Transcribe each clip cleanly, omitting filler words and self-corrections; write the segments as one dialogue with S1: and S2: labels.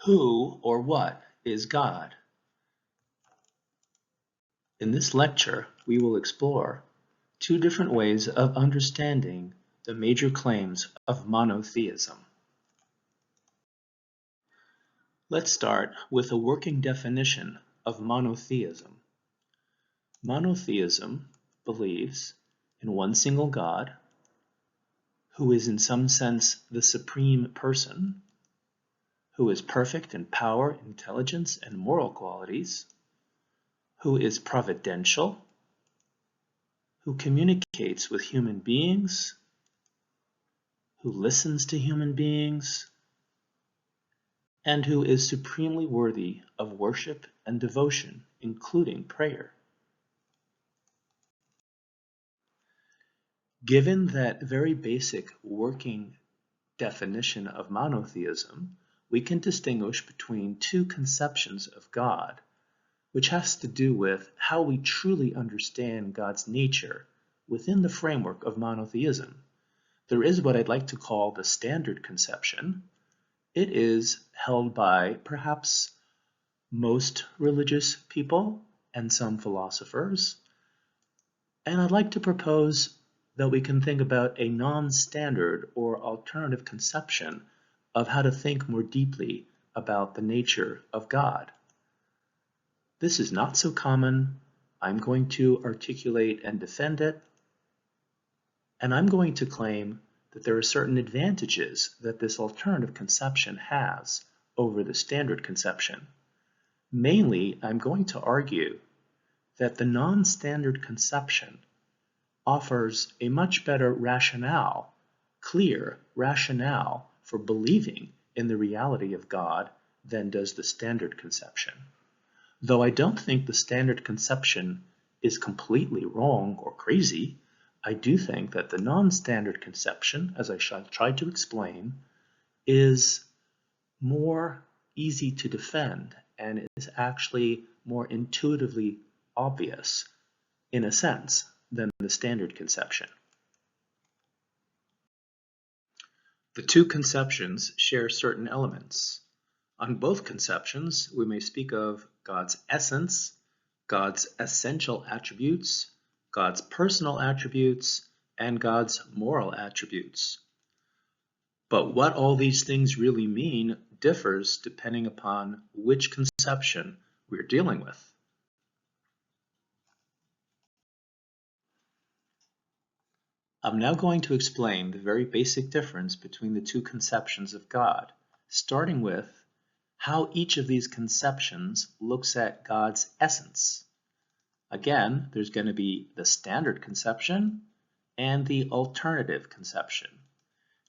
S1: Who or what is God? In this lecture, we will explore two different ways of understanding the major claims of monotheism. Let's start with a working definition of monotheism. Monotheism believes in one single God, who is in some sense the supreme person, who is perfect in power, intelligence, and moral qualities, who is providential, who communicates with human beings, who listens to human beings, and who is supremely worthy of worship and devotion, including prayer. Given that very basic working definition of monotheism, we can distinguish between two conceptions of God, which has to do with how we truly understand God's nature within the framework of monotheism. There is what I'd like to call the standard conception. It is held by perhaps most religious people and some philosophers. And I'd like to propose that we can think about a non-standard or alternative conception of how to think more deeply about the nature of God. This is not so common. I'm going to articulate and defend it. And I'm going to claim that there are certain advantages that this alternative conception has over the standard conception. Mainly, I'm going to argue that the non-standard conception offers a much better rationale, clear rationale for believing in the reality of God than does the standard conception. Though I don't think the standard conception is completely wrong or crazy, I do think that the non-standard conception, as I shall try to explain, is more easy to defend and is actually more intuitively obvious, in a sense, than the standard conception. The two conceptions share certain elements. On both conceptions, we may speak of God's essence, God's essential attributes, God's personal attributes, and God's moral attributes. But what all these things really mean differs depending upon which conception we're dealing with. I'm now going to explain the very basic difference between the two conceptions of God, starting with how each of these conceptions looks at God's essence. Again, there's going to be the standard conception and the alternative conception.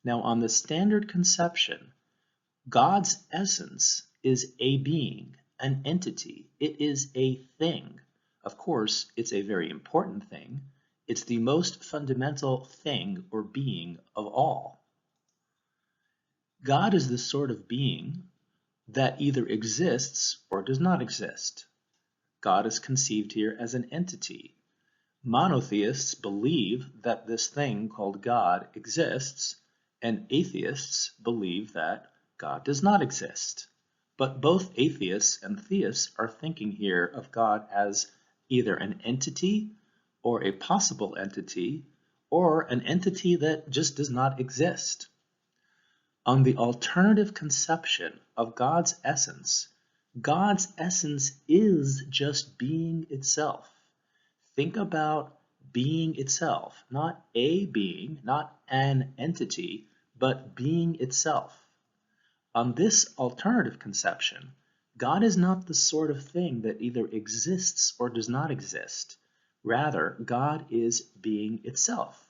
S1: Now, on the standard conception, God's essence is a being, an entity. It is a thing. Of course, it's a very important thing. It's the most fundamental thing or being of all. God is the sort of being that either exists or does not exist. God is conceived here as an entity. Monotheists believe that this thing called God exists, and atheists believe that God does not exist. But both atheists and theists are thinking here of God as either an entity or a possible entity, or an entity that just does not exist. On the alternative conception of God's essence is just being itself. Think about being itself, not a being, not an entity, but being itself. On this alternative conception, God is not the sort of thing that either exists or does not exist. Rather, God is being itself.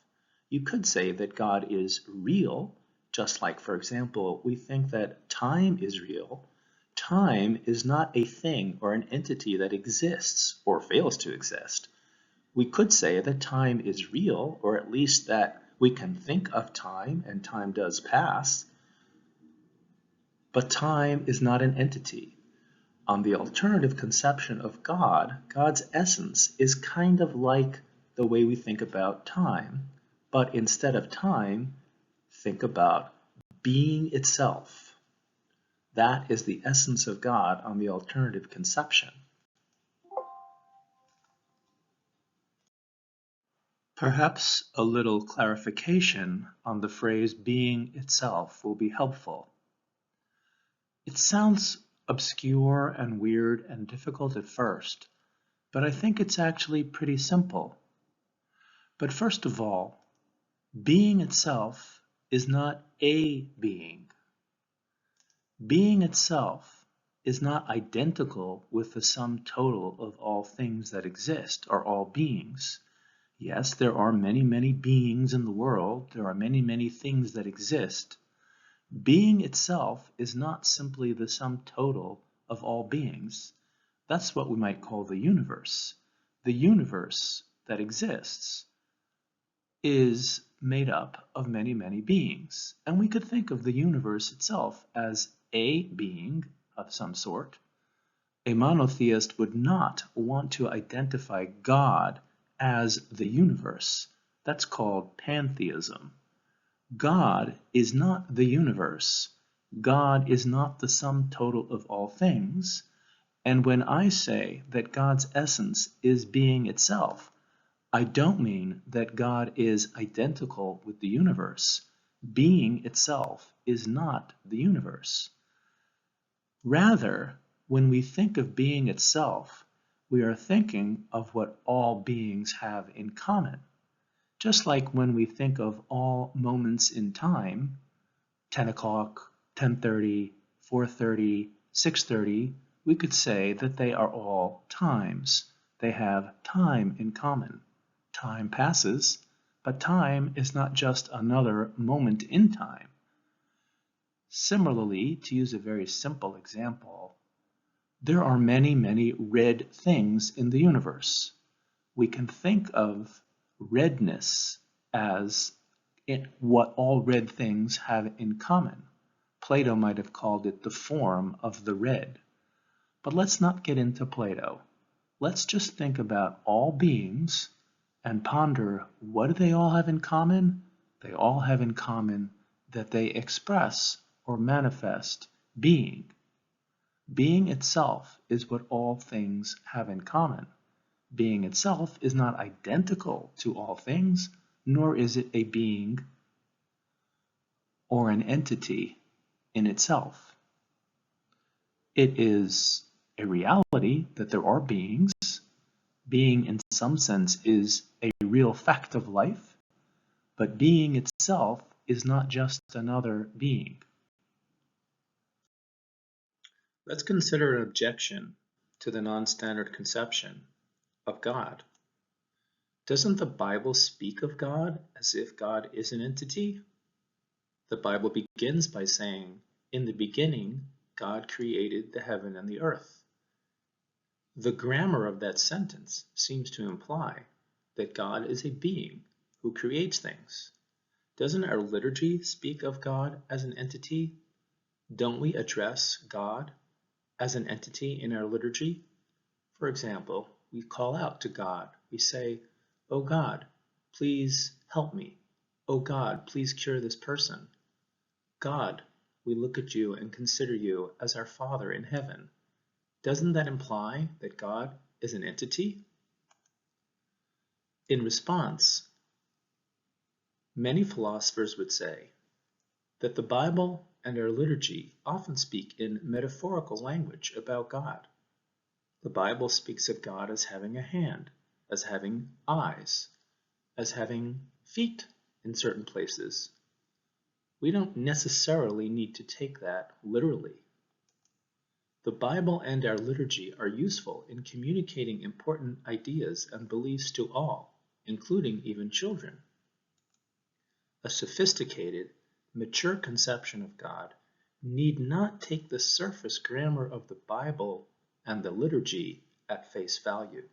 S1: You could say that God is real, just like, for example, we think that time is real. Time is not a thing or an entity that exists or fails to exist. We could say that time is real, or at least that we can think of time and time does pass, but time is not an entity. On the alternative conception of God, God's essence is kind of like the way we think about time, but instead of time, think about being itself. That is the essence of God on the alternative conception. Perhaps a little clarification on the phrase being itself will be helpful. It sounds obscure and weird and difficult at first, but I think it's actually pretty simple. But first of all, being itself is not a being. Being itself is not identical with the sum total of all things that exist, or all beings. Yes, there are many, many beings in the world. There are many, many things that exist. Being itself is not simply the sum total of all beings. That's what we might call the universe. The universe that exists is made up of many, many beings. And we could think of the universe itself as a being of some sort. A monotheist would not want to identify God as the universe. That's called pantheism. God is not the universe. God is not the sum total of all things. And when I say that God's essence is being itself, I don't mean that God is identical with the universe. Being itself is not the universe. Rather, when we think of being itself, we are thinking of what all beings have in common. Just like when we think of all moments in time, 10 o'clock, 10:30, 4:30, 6:30, we could say that they are all times. They have time in common. Time passes, but time is not just another moment in time. Similarly, to use a very simple example, there are many, many red things in the universe. We can think of redness as what all red things have in common. Plato might have called it the form of the red. But let's not get into Plato. Let's just think about all beings and ponder, what do they all have in common? They all have in common that they express or manifest being. Being itself is what all things have in common. Being itself is not identical to all things, nor is it a being or an entity in itself. It is a reality that there are beings. Being in some sense is a real fact of life, but being itself is not just another being. Let's consider an objection to the non-standard conception of God. Doesn't the Bible speak of God as if God is an entity? The Bible begins by saying, "In the beginning, God created the heaven and the earth." The grammar of that sentence seems to imply that God is a being who creates things. Doesn't our liturgy speak of God as an entity? Don't we address God as an entity in our liturgy? For example, we call out to God. We say, "Oh God, please help me. Oh God, please cure this person." God, we look at you and consider you as our Father in heaven. Doesn't that imply that God is an entity? In response, many philosophers would say that the Bible and our liturgy often speak in metaphorical language about God. The Bible speaks of God as having a hand, as having eyes, as having feet in certain places. We don't necessarily need to take that literally. The Bible and our liturgy are useful in communicating important ideas and beliefs to all, including even children. A sophisticated, mature conception of God need not take the surface grammar of the Bible and the liturgy at face value.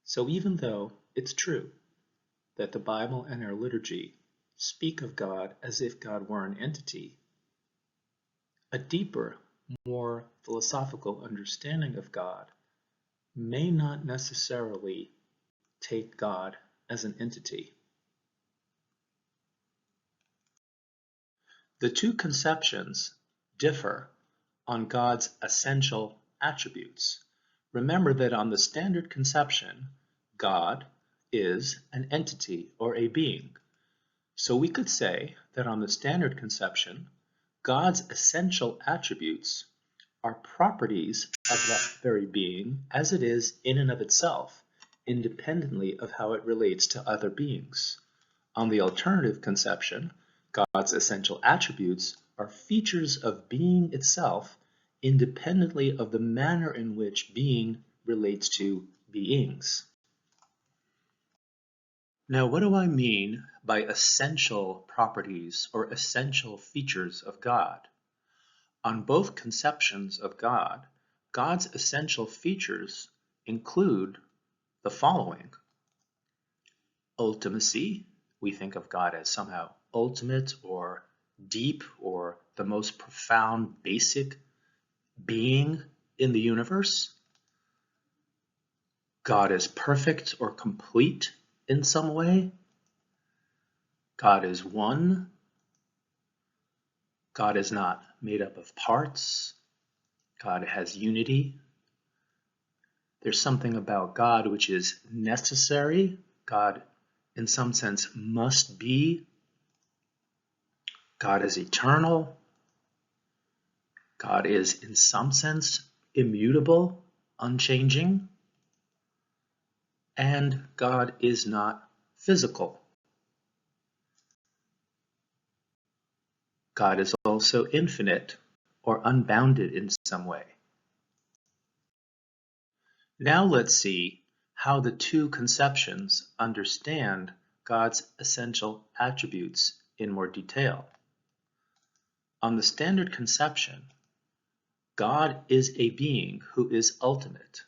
S1: So even though it's true that the Bible and our liturgy speak of God as if God were an entity, a deeper, more philosophical understanding of God may not necessarily take God as an entity. The two conceptions differ on God's essential attributes. Remember that on the standard conception, God is an entity or a being. So we could say that on the standard conception, God's essential attributes are properties of that very being as it is in and of itself, independently of how it relates to other beings. On the alternative conception, God's essential attributes are features of being itself, independently of the manner in which being relates to beings. Now, what do I mean by essential properties or essential features of God? On both conceptions of God, God's essential features include the following. Ultimacy. We think of God as somehow ultimate or deep or the most profound, basic being in the universe. God is perfect or complete in some way. God is one. God is not made up of parts. God has unity. There's something about God which is necessary. God, in some sense, must be. God is eternal. God is, in some sense, immutable, unchanging. And God is not physical. God is also infinite or unbounded in some way. Now let's see how the two conceptions understand God's essential attributes in more detail. On the standard conception, God is a being who is ultimate.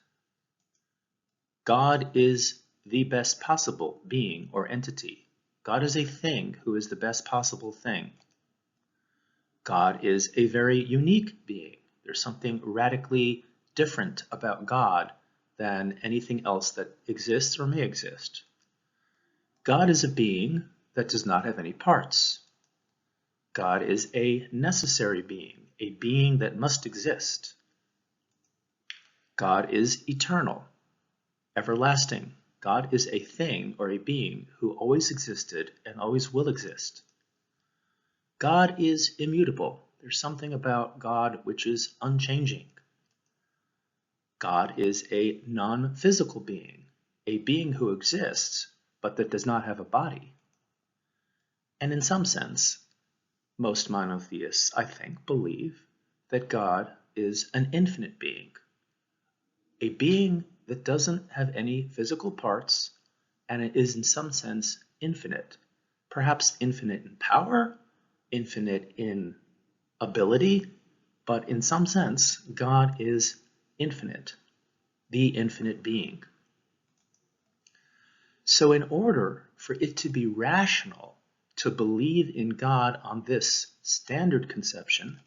S1: God is the best possible being or entity. God is a thing who is the best possible thing. God is a very unique being. There's something radically different about God than anything else that exists or may exist. God is a being that does not have any parts. God is a necessary being, a being that must exist. God is eternal, everlasting. God is a thing or a being who always existed and always will exist. God is immutable. There's something about God which is unchanging. God is a non-physical being, a being who exists, but that does not have a body. And in some sense, most monotheists, I think, believe that God is an infinite being, a being that doesn't have any physical parts, and it is in some sense infinite, perhaps infinite in power, infinite in ability, but in some sense, God is infinite, the infinite being. So in order for it to be rational to believe in God on this standard conception,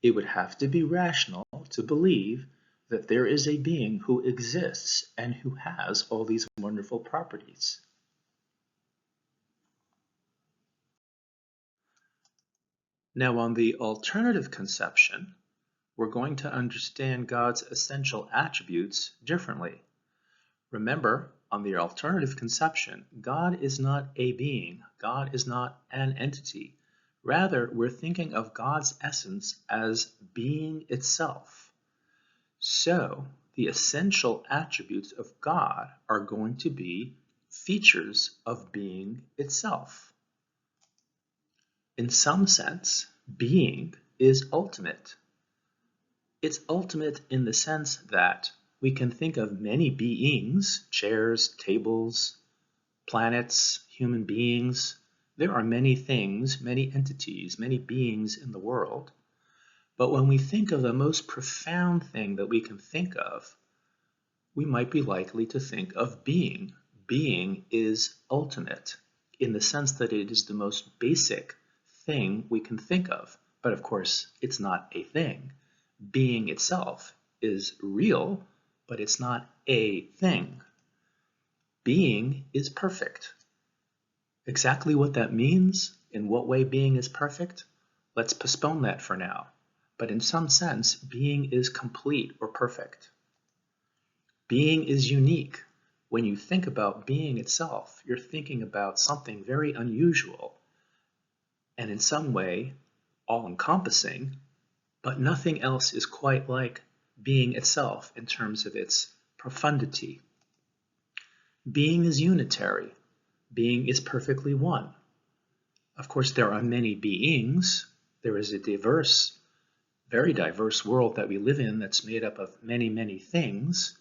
S1: it would have to be rational to believe that there is a being who exists and who has all these wonderful properties. Now, on the alternative conception, we're going to understand God's essential attributes differently. Remember, on the alternative conception, God is not a being. God is not an entity. Rather, we're thinking of God's essence as being itself. So, the essential attributes of God are going to be features of being itself. In some sense, being is ultimate. It's ultimate in the sense that we can think of many beings, chairs, tables, planets, human beings. There are many things, many entities, many beings in the world. But when we think of the most profound thing that we can think of, we might be likely to think of being. Being is ultimate in the sense that it is the most basic thing we can think of. But of course, it's not a thing. Being itself is real, but it's not a thing. Being is perfect. Exactly what that means, in what way being is perfect, let's postpone that for now. but in some sense, being is complete or perfect. Being is unique. When you think about being itself, you're thinking about something very unusual and in some way all-encompassing, but nothing else is quite like being itself in terms of its profundity. Being is unitary. Being is perfectly one. Of course, there are many beings. There is a diverse, very diverse world that we live in that's made up of many, many things.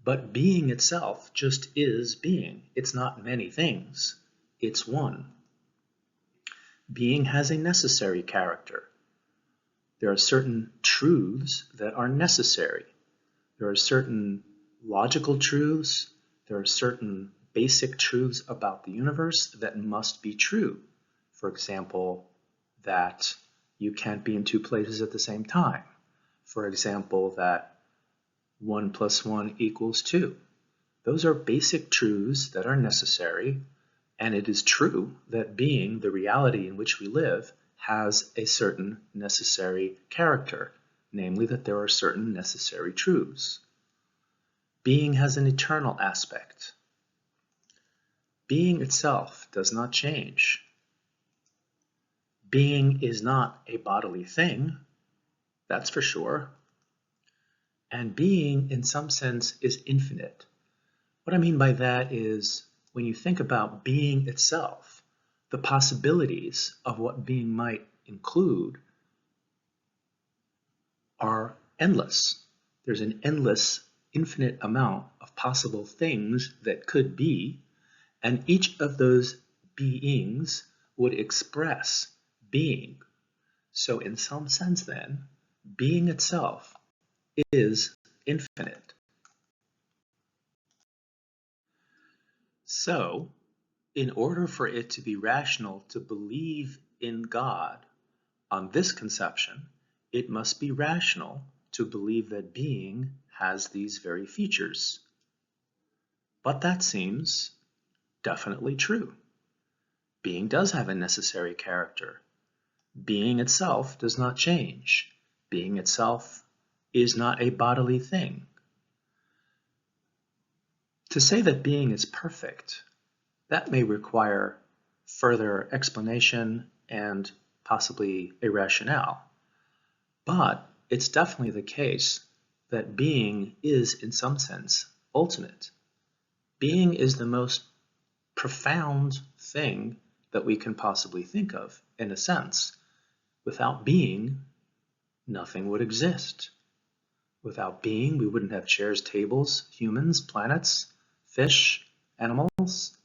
S1: But being itself just is being. It's not many things. It's one. Being has a necessary character. There are certain truths that are necessary. There are certain logical truths. There are certain basic truths about the universe that must be true. For example, that you can't be in two places at the same time. For example, that 1 + 1 = 2. Those are basic truths that are necessary, and it is true that being, the reality in which we live, has a certain necessary character, namely that there are certain necessary truths. Being has an eternal aspect. Being itself does not change. Being is not a bodily thing, that's for sure. And being, in some sense, is infinite. What I mean by that is, when you think about being itself, the possibilities of what being might include are endless. There's an endless, infinite amount of possible things that could be, and each of those beings would express being. So in some sense then, being itself is infinite. So, in order for it to be rational to believe in God on this conception, it must be rational to believe that being has these very features. But that seems definitely true. Being does have a necessary character. Being itself does not change. Being itself is not a bodily thing. To say that being is perfect, that may require further explanation and possibly a rationale. But it's definitely the case that being is, in some sense, ultimate. Being is the most profound thing that we can possibly think of, in a sense. Without being, nothing would exist. Without being, we wouldn't have chairs, tables, humans, planets, fish, animals.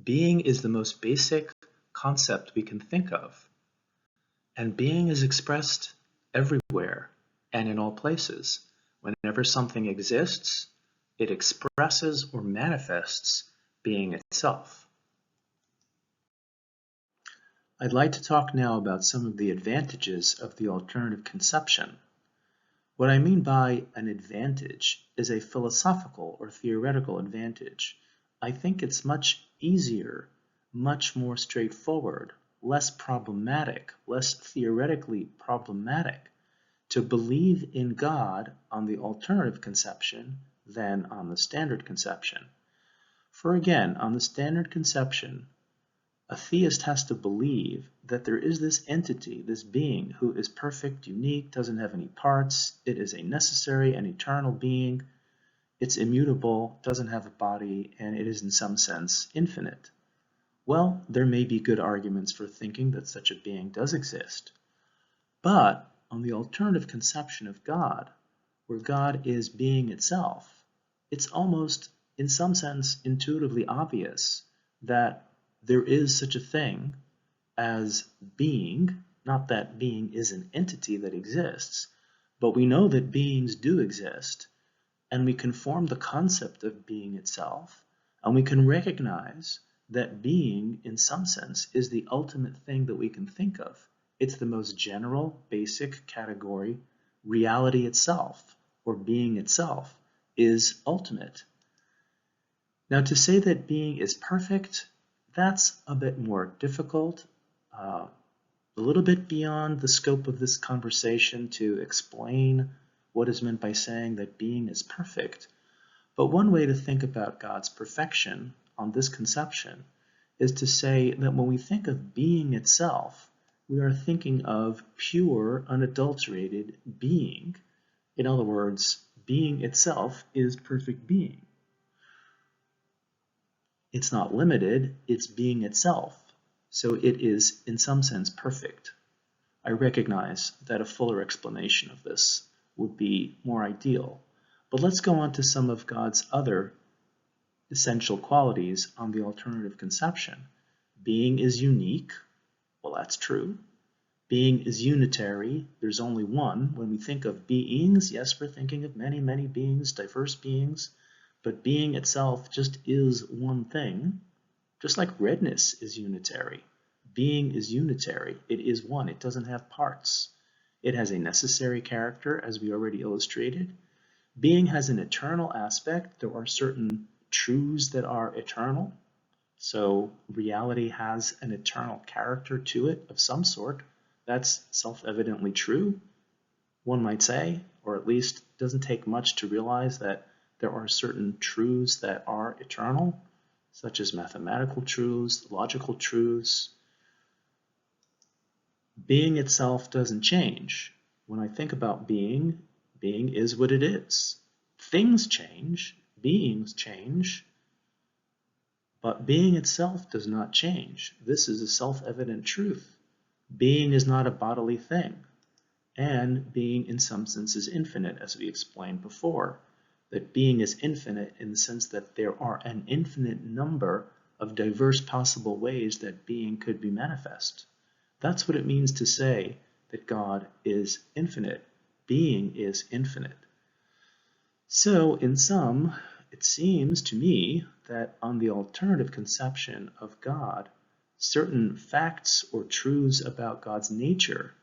S1: Being is the most basic concept we can think of. And being is expressed everywhere and in all places. Whenever something exists, it expresses or manifests being itself. I'd like to talk now about some of the advantages of the alternative conception. What I mean by an advantage is a philosophical or theoretical advantage. I think it's much easier, much more straightforward, less problematic, less theoretically problematic to believe in God on the alternative conception than on the standard conception. For again, on the standard conception, a theist has to believe that there is this entity, this being, who is perfect, unique, doesn't have any parts, it is a necessary and eternal being, it's immutable, doesn't have a body, and it is in some sense infinite. Well, there may be good arguments for thinking that such a being does exist. But on the alternative conception of God, where God is being itself, it's almost, in some sense, intuitively obvious that there is such a thing as being, not that being is an entity that exists, but we know that beings do exist, and we can form the concept of being itself, and we can recognize that being, in some sense, is the ultimate thing that we can think of. It's the most general, basic category. Reality itself, or being itself, is ultimate. Now, to say that being is perfect, that's a bit more difficult. a little bit beyond the scope of this conversation to explain what is meant by saying that being is perfect. But one way to think about God's perfection on this conception is to say that when we think of being itself, we are thinking of pure, unadulterated being. In other words, being itself is perfect being. It's not limited, it's being itself. So it is, in some sense, perfect. I recognize that a fuller explanation of this would be more ideal. But let's go on to some of God's other essential qualities on the alternative conception. Being is unique. Well, that's true. Being is unitary. There's only one. When we think of beings, yes, we're thinking of many, many beings, diverse beings. But being itself just is one thing. Just like redness is unitary. Being is unitary. It is one. It doesn't have parts. It has a necessary character, as we already illustrated. Being has an eternal aspect. There are certain truths that are eternal. So reality has an eternal character to it of some sort. That's self-evidently true, one might say, or at least doesn't take much to realize that there are certain truths that are eternal, such as mathematical truths, logical truths. Being itself doesn't change. When I think about being, being is what it is. Things change, beings change, but being itself does not change. This is a self-evident truth. Being is not a bodily thing, and being in some sense is infinite, as we explained before. That being is infinite in the sense that there are an infinite number of diverse possible ways that being could be manifest. That's what it means to say that God is infinite. Being is infinite. So, in sum, it seems to me that on the alternative conception of God, certain facts or truths about God's nature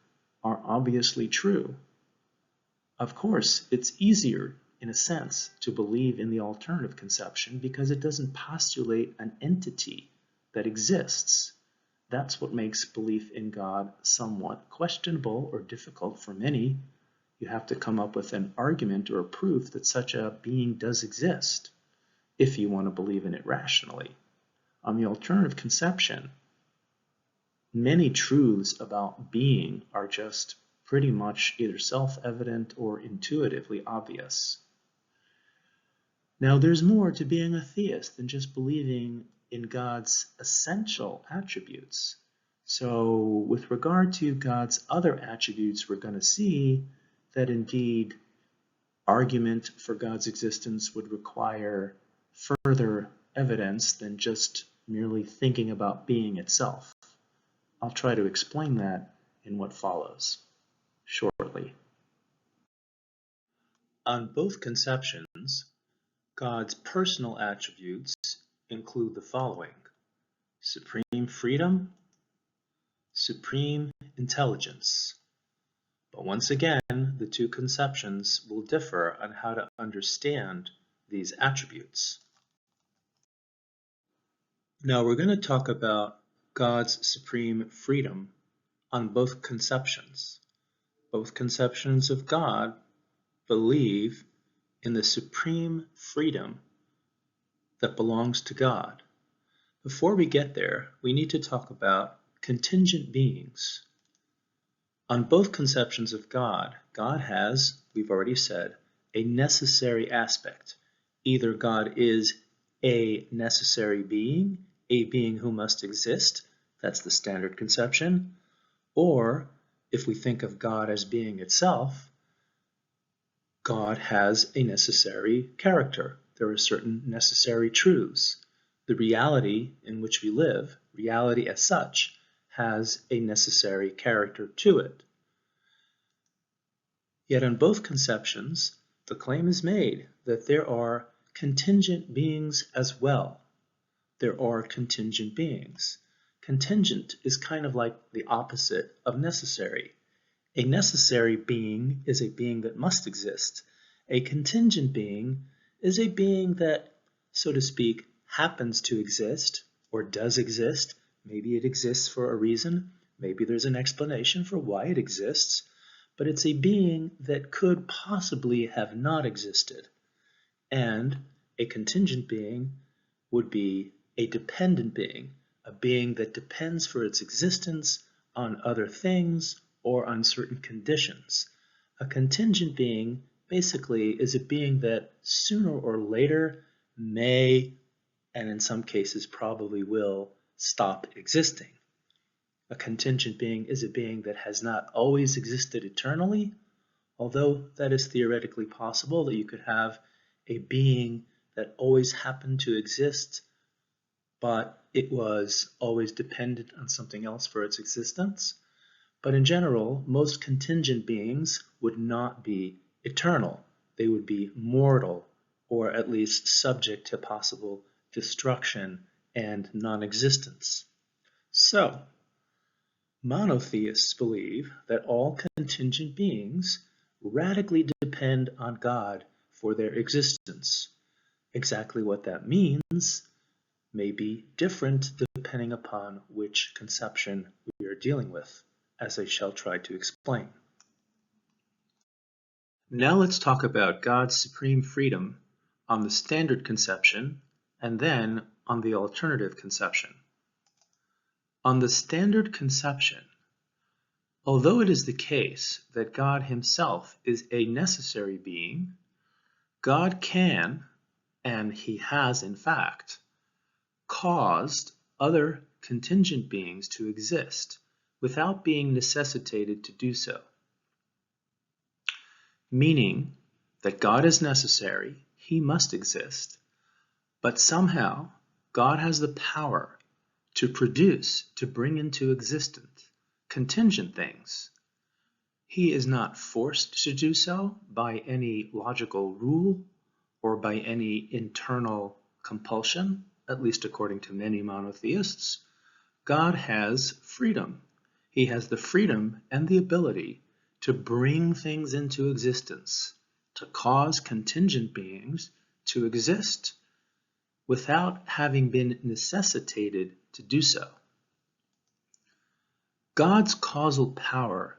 S1: are obviously true. Of course, it's easier, in a sense, to believe in the alternative conception because it doesn't postulate an entity that exists. That's what makes belief in God somewhat questionable or difficult for many. You have to come up with an argument or a proof that such a being does exist, if you want to believe in it rationally. On the alternative conception, many truths about being are just pretty much either self-evident or intuitively obvious. Now, there's more to being a theist than just believing in God's essential attributes. So, with regard to God's other attributes, we're going to see that indeed argument for God's existence would require further evidence than just merely thinking about being itself. I'll try to explain that in what follows shortly. On both conceptions, God's personal attributes include the following: supreme freedom, supreme intelligence. But once again, the two conceptions will differ on how to understand these attributes. Now we're going to talk about God's supreme freedom on both conceptions. Both conceptions of God believe in the supreme freedom that belongs to God. Before we get there, we need to talk about contingent beings. On both conceptions of God, God has, we've already said, a necessary aspect. Either God is a necessary being, a being who must exist, that's the standard conception, or if we think of God as being itself, God has a necessary character. There are certain necessary truths. The reality in which we live, reality as such, has a necessary character to it. Yet in both conceptions, the claim is made that there are contingent beings as well. There are contingent beings. Contingent is kind of like the opposite of necessary. A necessary being is a being that must exist. A contingent being is a being that, so to speak, happens to exist or does exist. Maybe it exists for a reason. Maybe there's an explanation for why it exists, but it's a being that could possibly have not existed. And a contingent being would be a dependent being, a being that depends for its existence on other things or on certain conditions. A contingent being basically is a being that sooner or later may, and in some cases probably will, stop existing. A contingent being is a being that has not always existed eternally, although that is theoretically possible, that you could have a being that always happened to exist, but it was always dependent on something else for its existence. But in general, most contingent beings would not be eternal. They would be mortal, or at least subject to possible destruction and non-existence. So, monotheists believe that all contingent beings radically depend on God for their existence. Exactly what that means may be different depending upon which conception we are dealing with, as I shall try to explain. Now let's talk about God's supreme freedom on the standard conception and then on the alternative conception. On the standard conception, although it is the case that God himself is a necessary being, God can, and he has in fact, caused other contingent beings to exist without being necessitated to do so. Meaning that God is necessary, he must exist, but somehow God has the power to produce, to bring into existence contingent things. He is not forced to do so by any logical rule or by any internal compulsion, at least according to many monotheists. God has freedom. He has the freedom and the ability to bring things into existence, to cause contingent beings to exist without having been necessitated to do so. God's causal power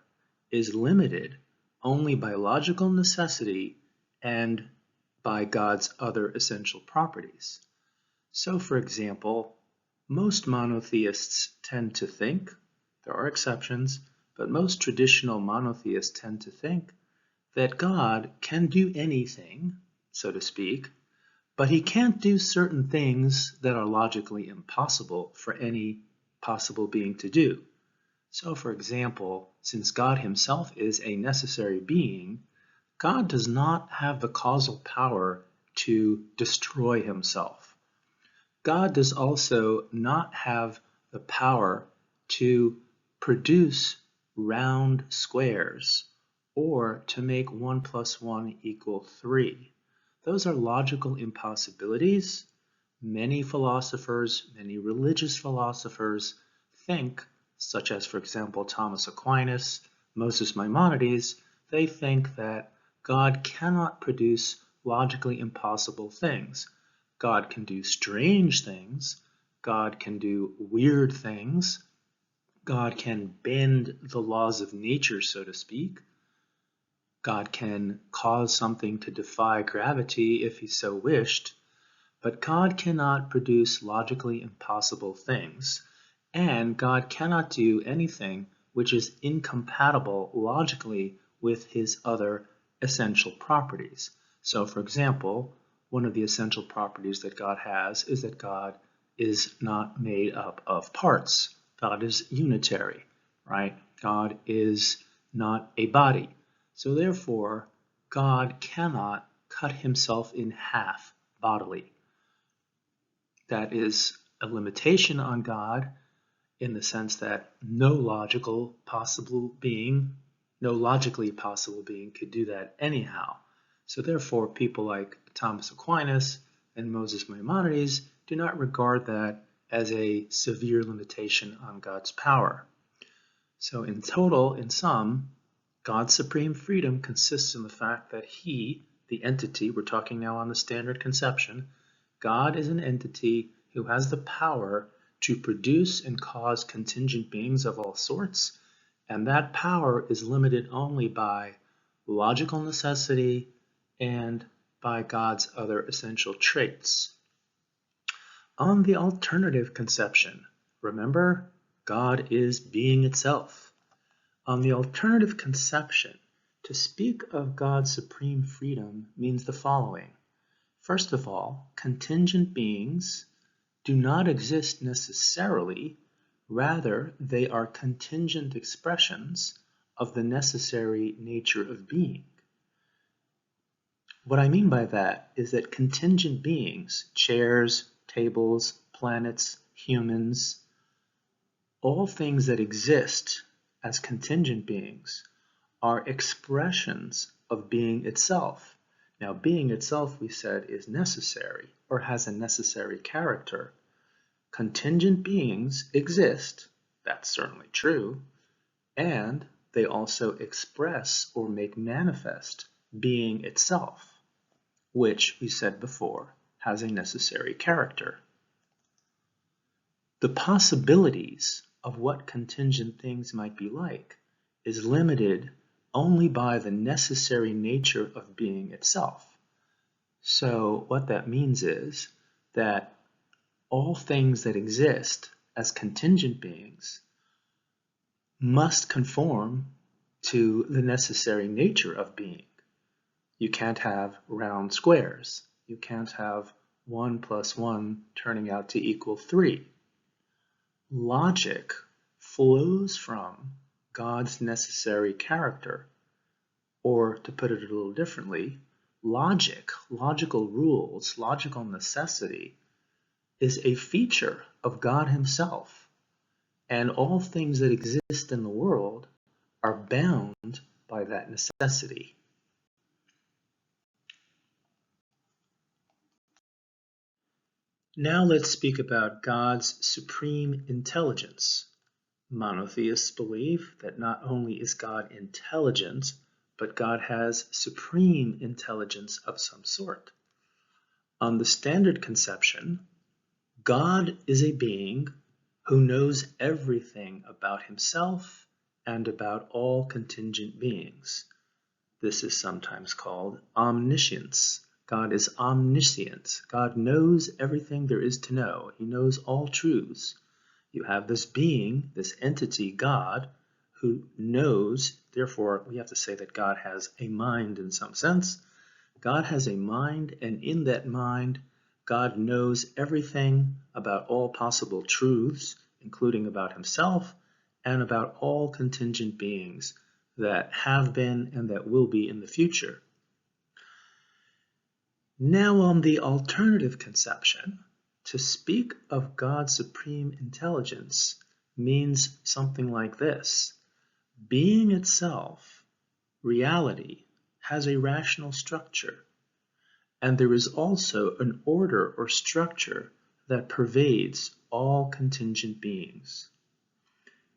S1: is limited only by logical necessity and by God's other essential properties. So, for example, most monotheists tend to think, there are exceptions, but most traditional monotheists tend to think that God can do anything, so to speak, but he can't do certain things that are logically impossible for any possible being to do. So, for example, since God himself is a necessary being, God does not have the causal power to destroy himself. God does also not have the power to produce round squares or to make 1 + 1 = 3. Those are logical impossibilities. Many philosophers, many religious philosophers think, such as, for example, Thomas Aquinas, Moses Maimonides, they think that God cannot produce logically impossible things. God can do strange things. God can do weird things. God can bend the laws of nature, so to speak. God can cause something to defy gravity if he so wished. But God cannot produce logically impossible things. And God cannot do anything which is incompatible logically with his other essential properties. So, for example, one of the essential properties that God has is that God is not made up of parts. God is unitary, right? God is not a body. So therefore, God cannot cut himself in half bodily. That is a limitation on God in the sense that no logically possible being could do that anyhow. So therefore, people like Thomas Aquinas and Moses Maimonides do not regard that as a severe limitation on God's power. So in total, in sum, God's supreme freedom consists in the fact that he, the entity, we're talking now on the standard conception, God is an entity who has the power to produce and cause contingent beings of all sorts, and that power is limited only by logical necessity and by God's other essential traits. On the alternative conception, remember, God is being itself. On the alternative conception, to speak of God's supreme freedom means the following. First of all, contingent beings do not exist necessarily, rather they are contingent expressions of the necessary nature of being. What I mean by that is that contingent beings, chairs, tables, planets, humans, all things that exist as contingent beings are expressions of being itself. Now, being itself, we said, is necessary or has a necessary character. Contingent beings exist, that's certainly true, and they also express or make manifest being itself, which we said before has a necessary character. The possibilities of what contingent things might be like is limited only by the necessary nature of being itself. So what that means is that all things that exist as contingent beings must conform to the necessary nature of being. You can't have round squares. You can't have 1 plus 1 turning out to equal 3. Logic flows from God's necessary character, or to put it a little differently, logical rules, logical necessity is a feature of God himself, and all things that exist in the world are bound by that necessity. Now let's speak about God's supreme intelligence. Monotheists believe that not only is God intelligent, but God has supreme intelligence of some sort. On the standard conception, God is a being who knows everything about himself and about all contingent beings. This is sometimes called omniscience. God is omniscient. God knows everything there is to know. He knows all truths. You have this being, this entity, God, who knows. Therefore, we have to say that God has a mind in some sense. God has a mind, and in that mind, God knows everything about all possible truths, including about himself and about all contingent beings that have been and that will be in the future. Now, on the alternative conception, to speak of God's supreme intelligence means something like this. Being itself, reality, has a rational structure, and there is also an order or structure that pervades all contingent beings.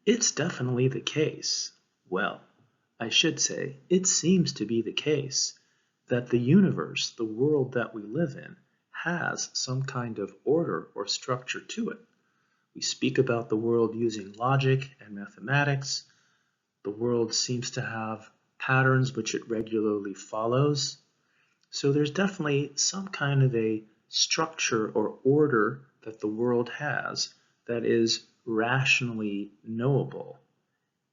S1: It's definitely the case, well, I should say, it seems to be the case that the universe, the world that we live in, has some kind of order or structure to it. We speak about the world using logic and mathematics. The world seems to have patterns which it regularly follows. So there's definitely some kind of a structure or order that the world has that is rationally knowable,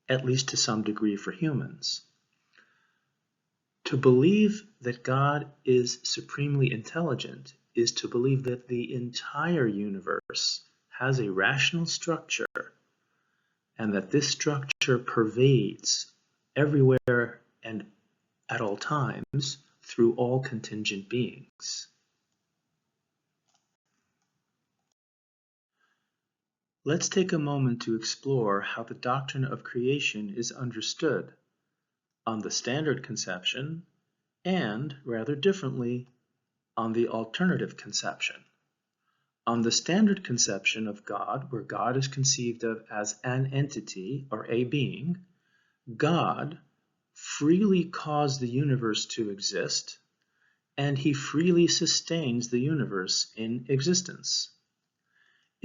S1: at least to some degree for humans. To believe that God is supremely intelligent is to believe that the entire universe has a rational structure and that this structure pervades everywhere and at all times through all contingent beings. Let's take a moment to explore how the doctrine of creation is understood on the standard conception and, rather differently, on the alternative conception. On the standard conception of God, where God is conceived of as an entity or a being, God freely caused the universe to exist, and he freely sustains the universe in existence.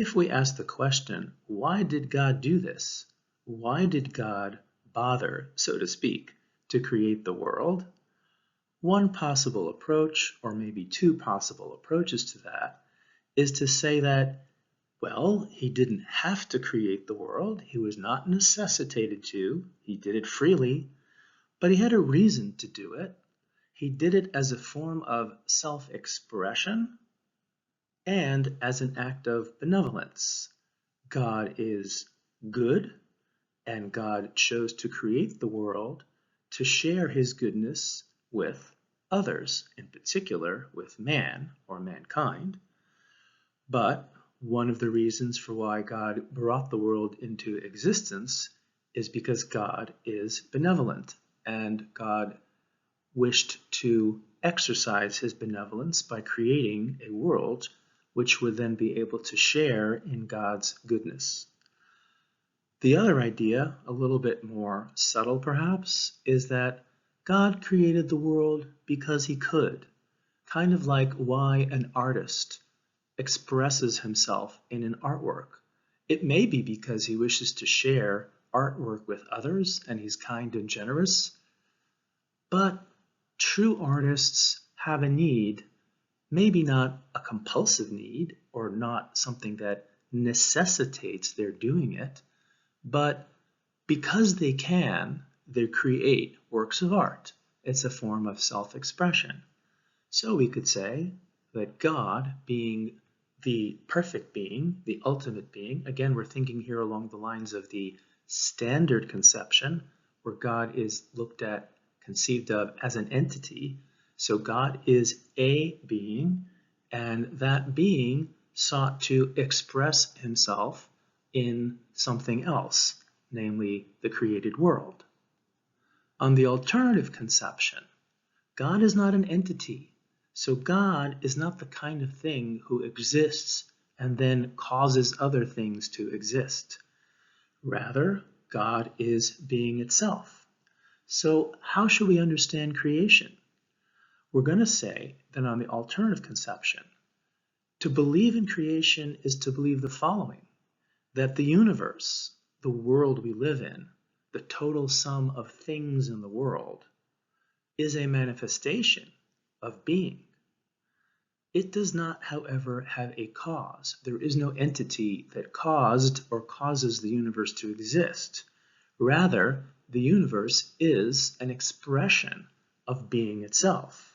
S1: If we ask the question, why did God do this? Why did God bother, so to speak, to create the world? One possible approach, or maybe two possible approaches to that, is to say that, well, he didn't have to create the world. He was not necessitated to. He did it freely, but he had a reason to do it. He did it as a form of self-expression and as an act of benevolence. God is good, and God chose to create the world to share his goodness with others, in particular with man or mankind. But one of the reasons for why God brought the world into existence is because God is benevolent, and God wished to exercise his benevolence by creating a world which would then be able to share in God's goodness. The other idea, a little bit more subtle perhaps, is that God created the world because he could, kind of like why an artist expresses himself in an artwork. It may be because he wishes to share artwork with others and he's kind and generous, but true artists have a need, maybe not a compulsive need or not something that necessitates their doing it, but because they can, they create works of art. It's a form of self-expression. So we could say that God, being the perfect being, the ultimate being, again, we're thinking here along the lines of the standard conception, where God is looked at, conceived of as an entity. So God is a being, and that being sought to express himself in something else, namely the created world. On the alternative conception, God is not an entity, so God is not the kind of thing who exists and then causes other things to exist. Rather, God is being itself. So how should we understand creation? We're going to say that on the alternative conception, to believe in creation is to believe the following: that the universe, the world we live in, the total sum of things in the world, is a manifestation of being. It does not, however, have a cause. There is no entity that caused or causes the universe to exist. Rather, the universe is an expression of being itself.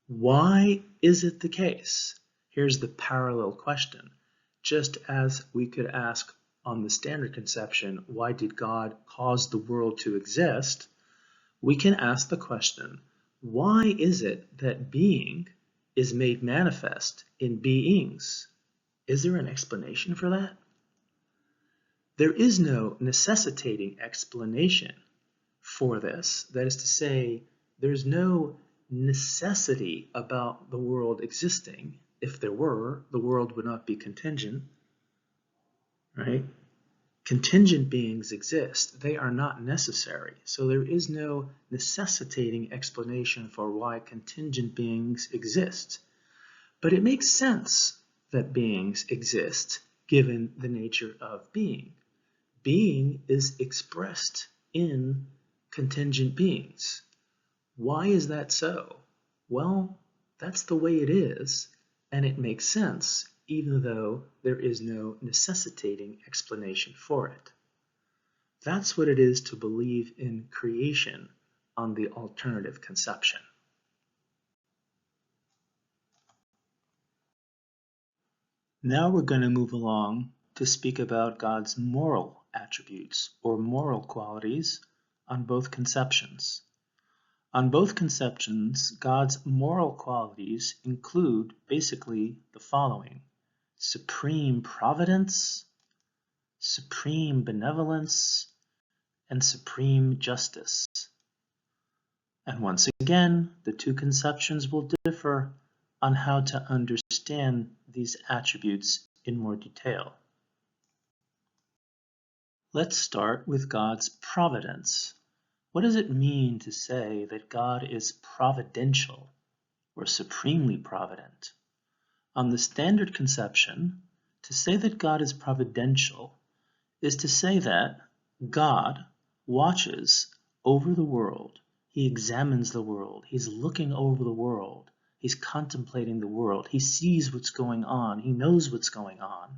S1: Why is it the case? Here's the parallel question. Just as we could ask on the standard conception, why did God cause the world to exist? We can ask the question, why is it that being is made manifest in beings? Is there an explanation for that? There is no necessitating explanation for this. That is to say, there's no necessity about the world existing. If there were, the world would not be contingent, right? Contingent beings exist. They are not necessary. So there is no necessitating explanation for why contingent beings exist. But it makes sense that beings exist given the nature of being. Being is expressed in contingent beings. Why is that so? Well, that's the way it is, and it makes sense even though there is no necessitating explanation for it. That's what it is to believe in creation on the alternative conception. Now we're going to move along to speak about God's moral attributes or moral qualities on both conceptions. On both conceptions, God's moral qualities include basically the following: supreme providence, supreme benevolence, and supreme justice. And once again, the two conceptions will differ on how to understand these attributes in more detail. Let's start with God's providence. What does it mean to say that God is providential or supremely provident? On the standard conception, to say that God is providential is to say that God watches over the world. He examines the world. He's looking over the world. He's contemplating the world. He sees what's going on. He knows what's going on.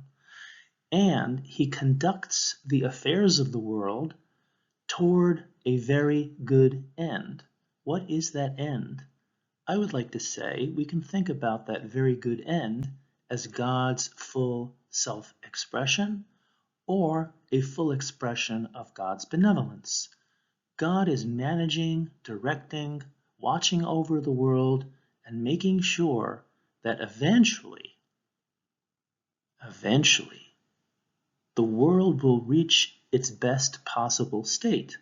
S1: And he conducts the affairs of the world toward a very good end. What is that end? I would like to say we can think about that very good end as God's full self-expression or a full expression of God's benevolence. God is managing, directing, watching over the world, and making sure that eventually, the world will reach its best possible state,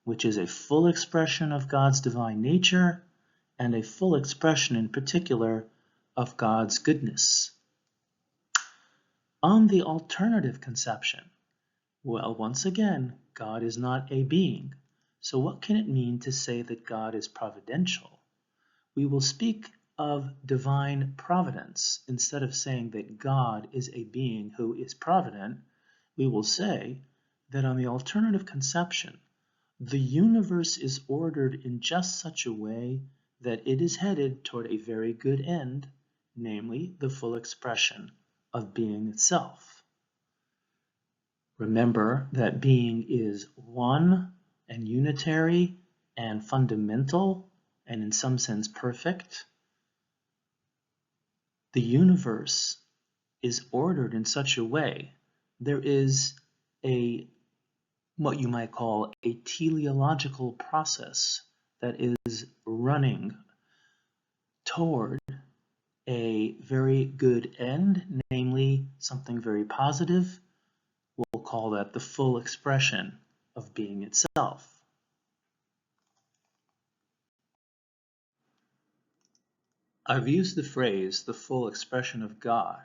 S1: which is a full expression of God's divine nature and a full expression in particular of God's goodness. On the alternative conception, well, once again, God is not a being. So what can it mean to say that God is providential? We will speak of divine providence. Instead of saying that God is a being who is provident, we will say that on the alternative conception, the universe is ordered in just such a way that it is headed toward a very good end, namely the full expression of being itself. Remember that being is one and unitary and fundamental and in some sense perfect. The universe is ordered in such a way there is what you might call a teleological process that is running toward a very good end, namely something very positive. We'll call that the full expression of being itself. I've used the phrase, the full expression of God.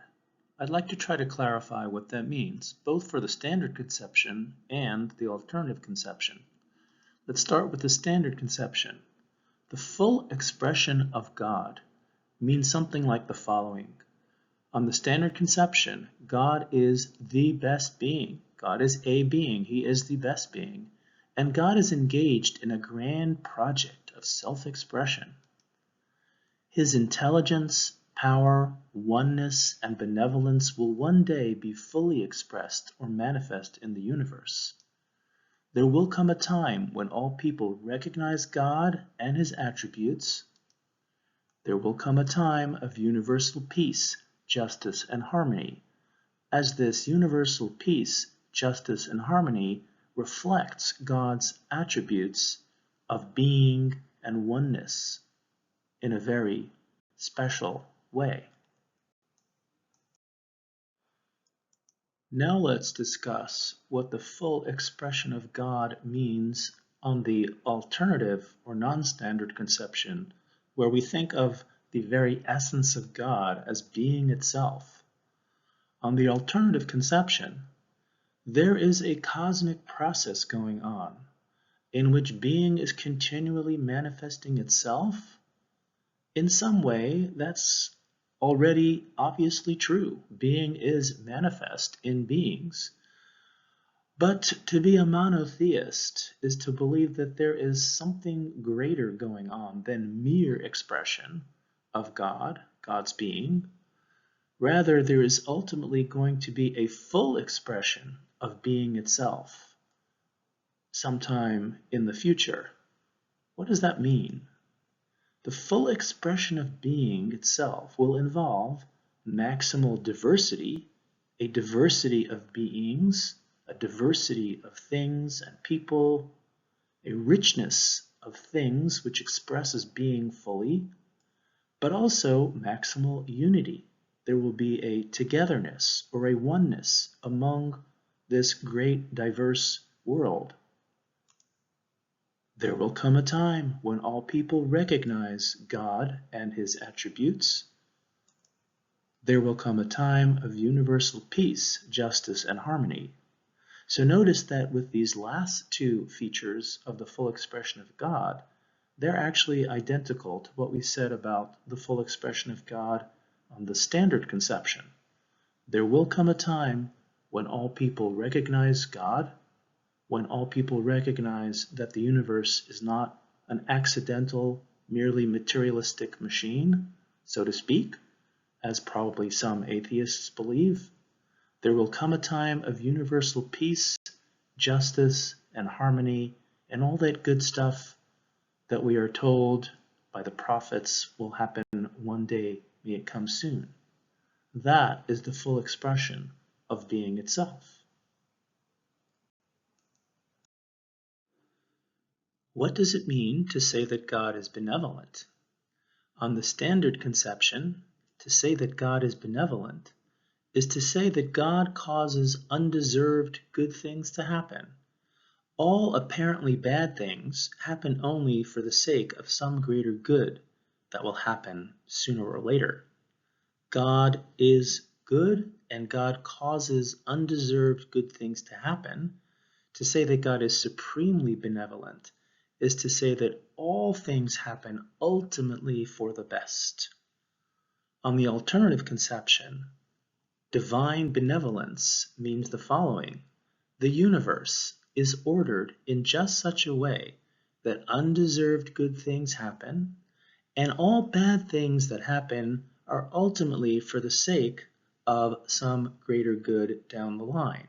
S1: I'd like to try to clarify what that means, both for the standard conception and the alternative conception. Let's start with the standard conception. The full expression of God means something like the following. On the standard conception, God is the best being. God is a being. He is the best being. And God is engaged in a grand project of self-expression. His intelligence, power, oneness, and benevolence will one day be fully expressed or manifest in the universe. There will come a time when all people recognize God and his attributes. There will come a time of universal peace, justice, and harmony, as this universal peace, justice, and harmony reflects God's attributes of being and oneness in a very special way. Now let's discuss what the full expression of God means on the alternative or non-standard conception, where we think of the very essence of God as being itself. On the alternative conception, there is a cosmic process going on in which being is continually manifesting itself. In some way, that's already obviously true. Being is manifest in beings. But to be a monotheist is to believe that there is something greater going on than mere expression of God, God's being. Rather, there is ultimately going to be a full expression of being itself sometime in the future. What does that mean? The full expression of being itself will involve maximal diversity, a diversity of beings, a diversity of things and people, a richness of things which expresses being fully, but also maximal unity. There will be a togetherness or a oneness among this great diverse world. There will come a time when all people recognize God and his attributes. There will come a time of universal peace, justice, and harmony. So notice that with these last two features of the full expression of God, they're actually identical to what we said about the full expression of God on the standard conception. There will come a time when all people recognize God, when all people recognize that the universe is not an accidental, merely materialistic machine, so to speak, as probably some atheists believe. There will come a time of universal peace, justice, and harmony, and all that good stuff that we are told by the prophets will happen one day, may it come soon. That is the full expression of being itself. What does it mean to say that God is benevolent? On the standard conception, to say that God is benevolent is to say that God causes undeserved good things to happen. All apparently bad things happen only for the sake of some greater good that will happen sooner or later. God is good, and God causes undeserved good things to happen. To say that God is supremely benevolent is to say that all things happen ultimately for the best. On the alternative conception, divine benevolence means the following. The universe is ordered in just such a way that undeserved good things happen, and all bad things that happen are ultimately for the sake of some greater good down the line.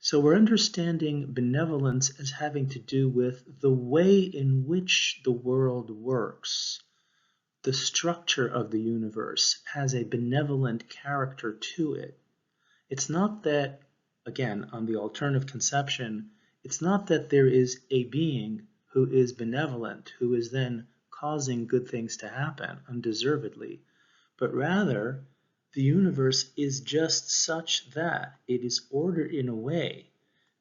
S1: So we're understanding benevolence as having to do with the way in which the world works. The structure of the universe has a benevolent character to it. It's not that, again, on the alternative conception, it's not that there is a being who is benevolent, who is then causing good things to happen undeservedly, but rather the universe is just such that it is ordered in a way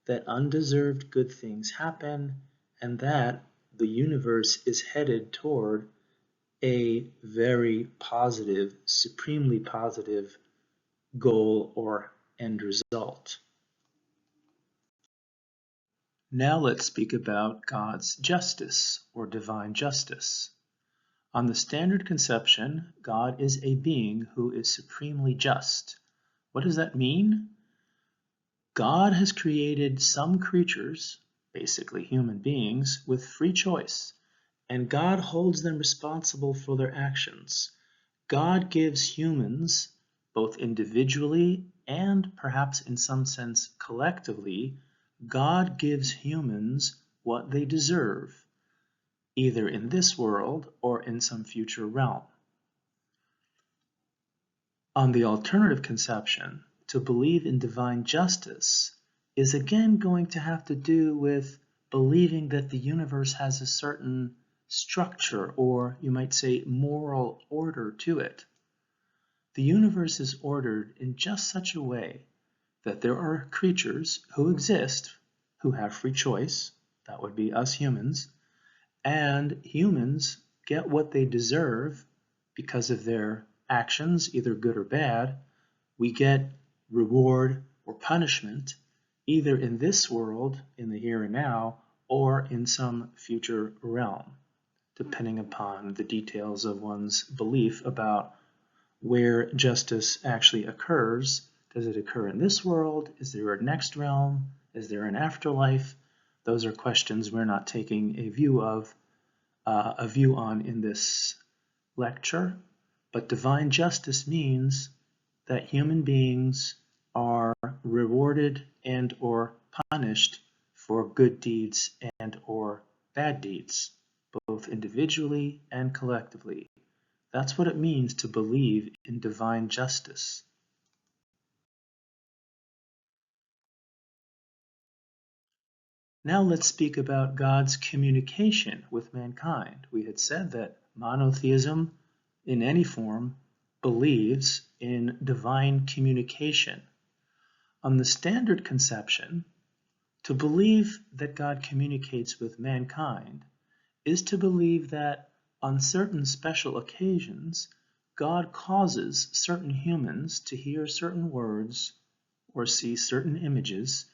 S1: that undeserved good things happen, and that the universe is headed toward a very positive, supremely positive goal or end result. Now let's speak about God's justice or divine justice. On the standard conception, God is a being who is supremely just. What does that mean? God has created some creatures, basically human beings, with free choice, and God holds them responsible for their actions. God gives humans, both individually and perhaps in some sense collectively, God gives humans what they deserve, either in this world or in some future realm. On the alternative conception, to believe in divine justice is again going to have to do with believing that the universe has a certain structure, or you might say moral order to it. The universe is ordered in just such a way that there are creatures who exist, who have free choice, that would be us humans, and humans get what they deserve because of their actions, either good or bad. We get reward or punishment, either in this world, in the here and now, or in some future realm, depending upon the details of one's belief about where justice actually occurs. Does it occur in this world? Is there a next realm? Is there an afterlife? Those are questions we're not taking a view on in this lecture. But divine justice means that human beings are rewarded and or punished for good deeds and or bad deeds, both individually and collectively. That's what it means to believe in divine justice. Now let's speak about God's communication with mankind. We had said that monotheism, in any form, believes in divine communication. On the standard conception, to believe that God communicates with mankind is to believe that on certain special occasions, God causes certain humans to hear certain words or see certain images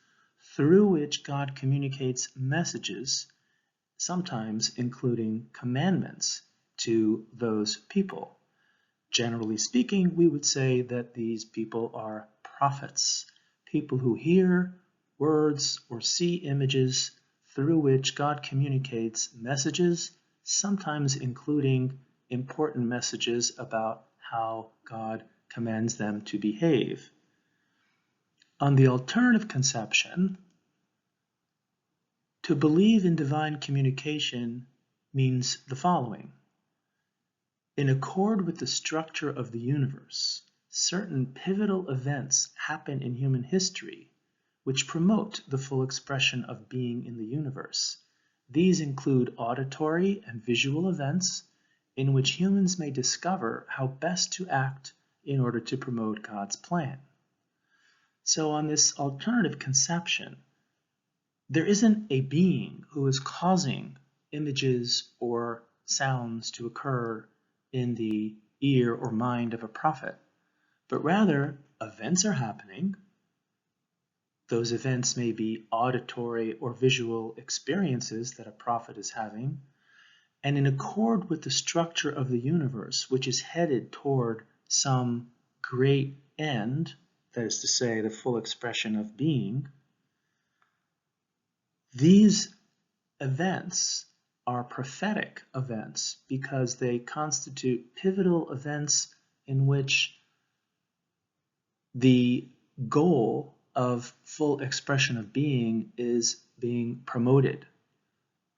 S1: through which God communicates messages, sometimes including commandments, to those people. Generally speaking, we would say that these people are prophets, people who hear words or see images through which God communicates messages, sometimes including important messages about how God commands them to behave. On the alternative conception, to believe in divine communication means the following. In accord with the structure of the universe, certain pivotal events happen in human history which promote the full expression of being in the universe. These include auditory and visual events in which humans may discover how best to act in order to promote God's plan. So on this alternative conception, there isn't a being who is causing images or sounds to occur in the ear or mind of a prophet, but rather events are happening. Those events may be auditory or visual experiences that a prophet is having, and in accord with the structure of the universe, which is headed toward some great end, that is to say, the full expression of being, these events are prophetic events because they constitute pivotal events in which the goal of full expression of being is being promoted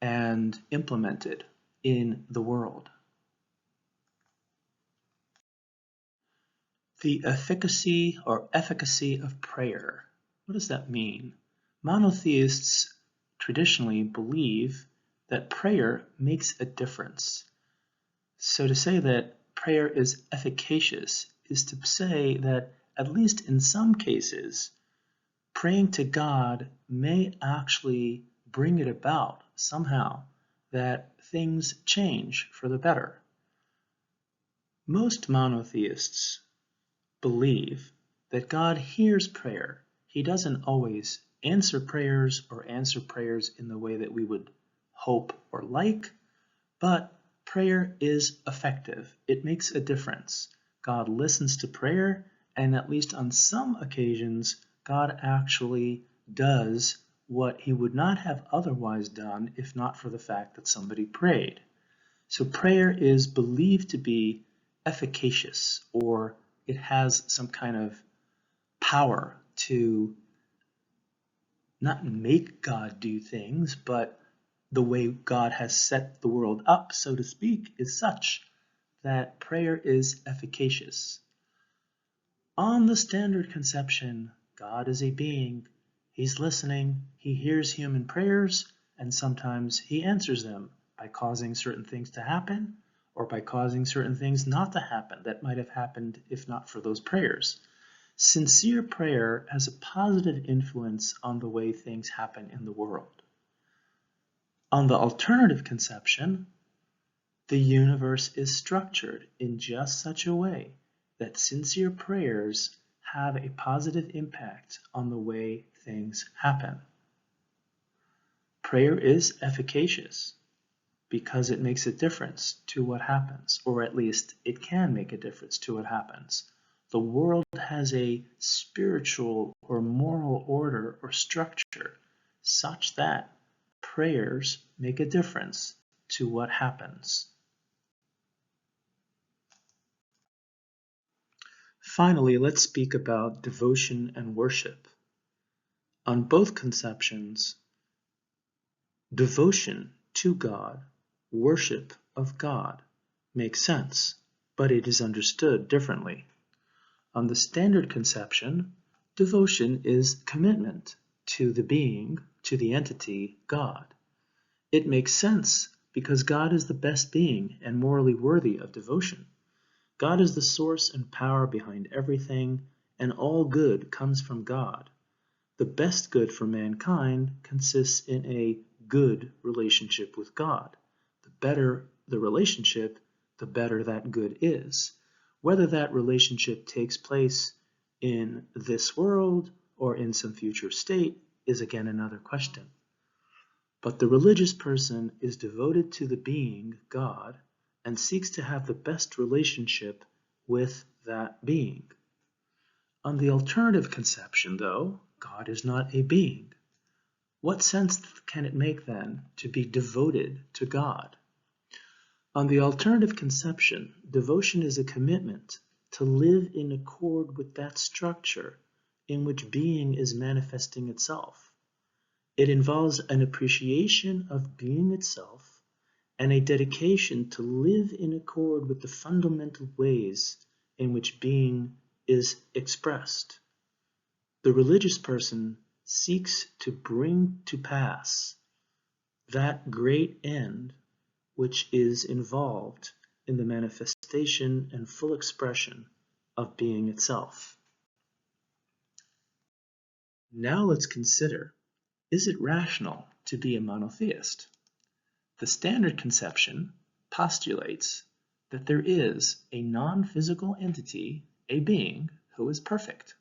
S1: and implemented in the world. The efficacy of prayer. What does that mean? Monotheists traditionally believe that prayer makes a difference. So to say that prayer is efficacious is to say that, at least in some cases, praying to God may actually bring it about somehow that things change for the better. Most monotheists believe that God hears prayer. He doesn't always answer prayers or answer prayers in the way that we would hope or like, but prayer is effective. It makes a difference. God listens to prayer, and at least on some occasions, God actually does what he would not have otherwise done if not for the fact that somebody prayed. So prayer is believed to be efficacious, or it has some kind of power to not make God do things, but the way God has set the world up, so to speak, is such that prayer is efficacious. On the standard conception, God is a being. He's listening, he hears human prayers, and sometimes he answers them by causing certain things to happen or by causing certain things not to happen that might have happened if not for those prayers. Sincere prayer has a positive influence on the way things happen in the world. On the alternative conception, the universe is structured in just such a way that sincere prayers have a positive impact on the way things happen. Prayer is efficacious because it makes a difference to what happens, or at least it can make a difference to what happens. The world has a spiritual or moral order or structure such that prayers make a difference to what happens. Finally, let's speak about devotion and worship. On both conceptions, devotion to God, worship of God, makes sense, but it is understood differently. On the standard conception, devotion is commitment to the being, to the entity, God. It makes sense because God is the best being and morally worthy of devotion. God is the source and power behind everything, and all good comes from God. The best good for mankind consists in a good relationship with God. The better the relationship, the better that good is. Whether that relationship takes place in this world or in some future state is again another question. But the religious person is devoted to the being, God, and seeks to have the best relationship with that being. On the alternative conception, though, God is not a being. What sense can it make, then, to be devoted to God? On the alternative conception, devotion is a commitment to live in accord with that structure in which being is manifesting itself. It involves an appreciation of being itself and a dedication to live in accord with the fundamental ways in which being is expressed. The religious person seeks to bring to pass that great end which is involved in the manifestation and full expression of being itself. Now let's consider, is it rational to be a monotheist? The standard conception postulates that there is a non-physical entity, a being, who is perfect.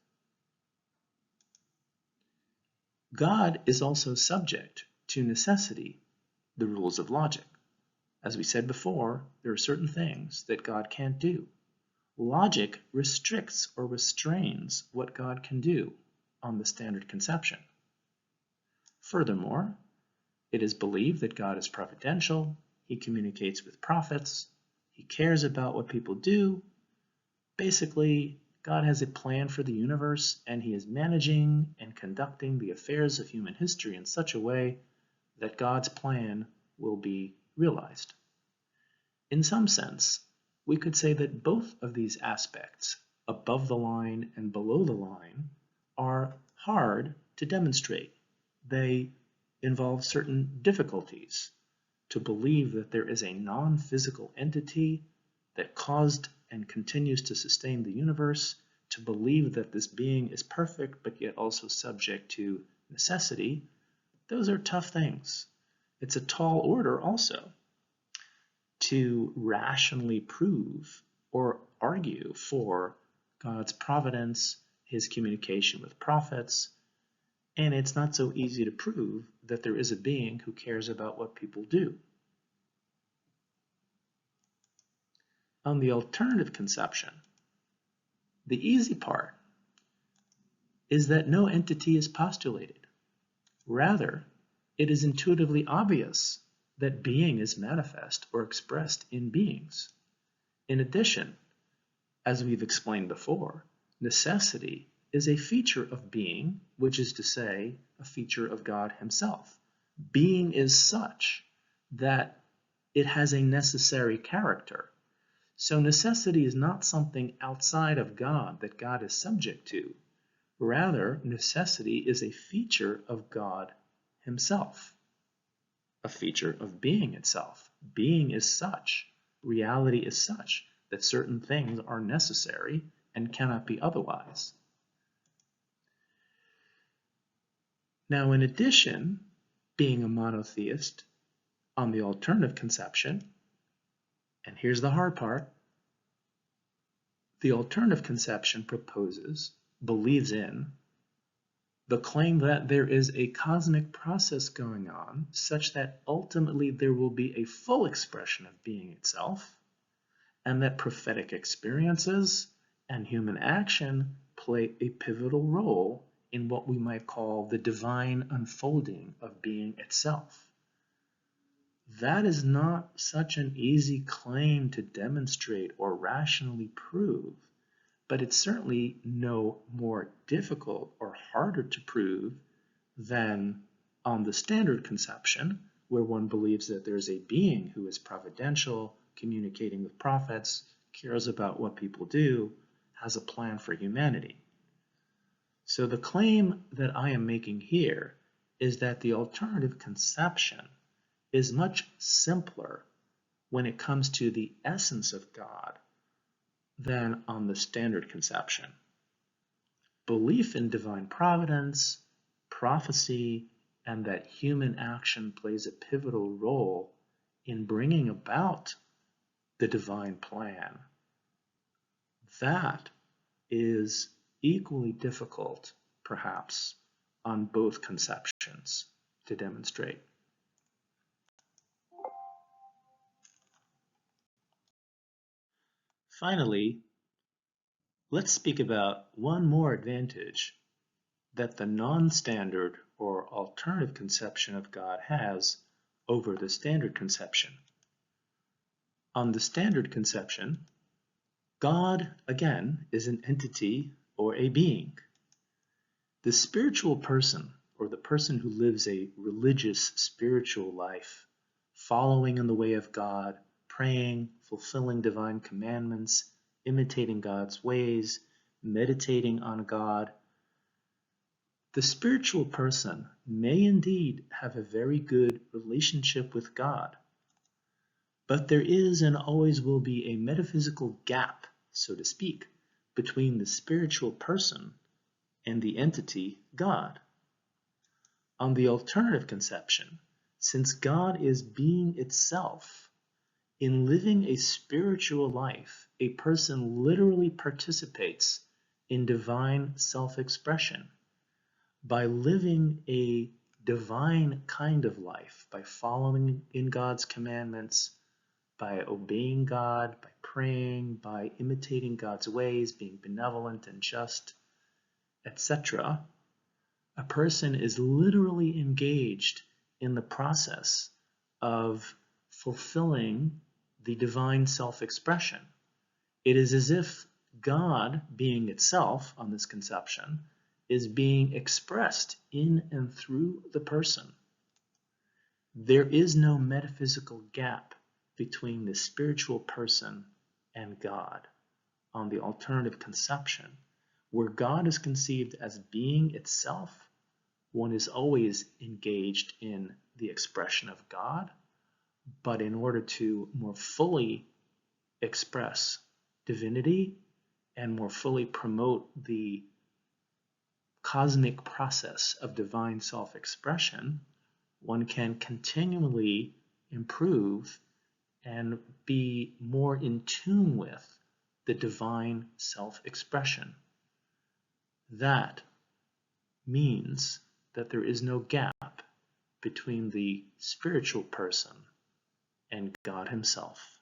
S1: God is also subject to necessity, the rules of logic. As we said before, there are certain things that God can't do. Logic restricts or restrains what God can do on the standard conception. Furthermore, it is believed that God is providential, he communicates with prophets, he cares about what people do. Basically, God has a plan for the universe, and he is managing and conducting the affairs of human history in such a way that God's plan will be realized. In some sense, we could say that both of these aspects, above the line and below the line, are hard to demonstrate. They involve certain difficulties. To believe that there is a non-physical entity that caused and continues to sustain the universe, to believe that this being is perfect but yet also subject to necessity, those are tough things. It's a tall order also to rationally prove or argue for God's providence, his communication with prophets, and it's not so easy to prove that there is a being who cares about what people do. On the alternative conception, the easy part is that no entity is postulated. Rather, it is intuitively obvious that being is manifest or expressed in beings. In addition, as we've explained before, necessity is a feature of being, which is to say, a feature of God himself. Being is such that it has a necessary character. So necessity is not something outside of God that God is subject to. Rather, necessity is a feature of God himself, a feature of being itself. Being is such, reality is such, that certain things are necessary and cannot be otherwise. Now, in addition, being a monotheist on the alternative conception, and here's the hard part, the alternative conception proposes, believes in, the claim that there is a cosmic process going on such that ultimately there will be a full expression of being itself, and that prophetic experiences and human action play a pivotal role in what we might call the divine unfolding of being itself. That is not such an easy claim to demonstrate or rationally prove, but it's certainly no more difficult or harder to prove than on the standard conception, where one believes that there's a being who is providential, communicating with prophets, cares about what people do, has a plan for humanity. So the claim that I am making here is that the alternative conception is much simpler when it comes to the essence of God than on the standard conception. Belief in divine providence, prophecy, and that human action plays a pivotal role in bringing about the divine plan, that is equally difficult, perhaps, on both conceptions to demonstrate. Finally, Let's speak about one more advantage that the non-standard or alternative conception of God has over the standard conception. On the standard conception, God, again, is an entity or a being. The spiritual person, or the person who lives a religious spiritual life, following in the way of God, praying, fulfilling divine commandments, imitating God's ways, meditating on God, the spiritual person may indeed have a very good relationship with God, but there is and always will be a metaphysical gap, so to speak, between the spiritual person and the entity God. On the alternative conception, since God is being itself, in living a spiritual life, a person literally participates in divine self-expression. By living a divine kind of life, by following in God's commandments, by obeying God, by praying, by imitating God's ways, being benevolent and just, etc., a person is literally engaged in the process of fulfilling the divine self-expression. It is as if God, being itself on this conception, is being expressed in and through the person. There is no metaphysical gap between the spiritual person and God on the alternative conception. Where God is conceived as being itself, one is always engaged in the expression of God, but in order to more fully express divinity and more fully promote the cosmic process of divine self-expression, one can continually improve and be more in tune with the divine self-expression. That means that there is no gap between the spiritual person and God Himself.